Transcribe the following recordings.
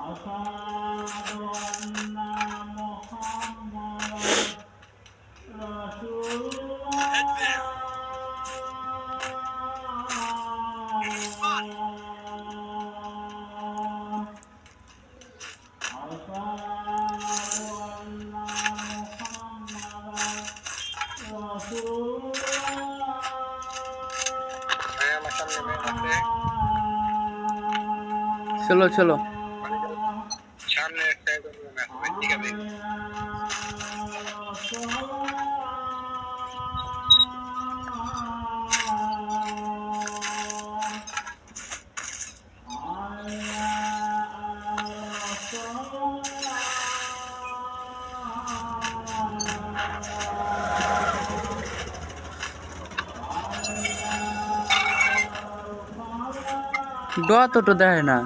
أشهد أن محمدا رسول الله أشهد أن محمدا رسول চলো চলো সামনে একটা ঠিক আছে ডোয়া তো দেয় না।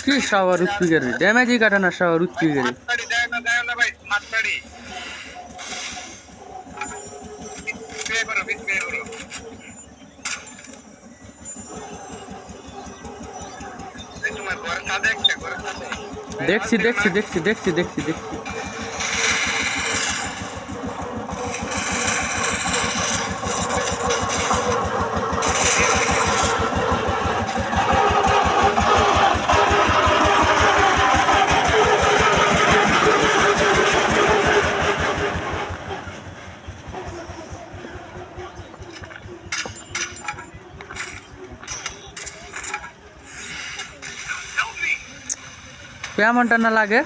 কি শাওয়ার উৎপিগের ড্যামেজই কাটে না শাওয়ার উৎপিগের দেখছি দেখছি দেখছি দেখছি দেখছি দেখছি কেমনটা না লাগে।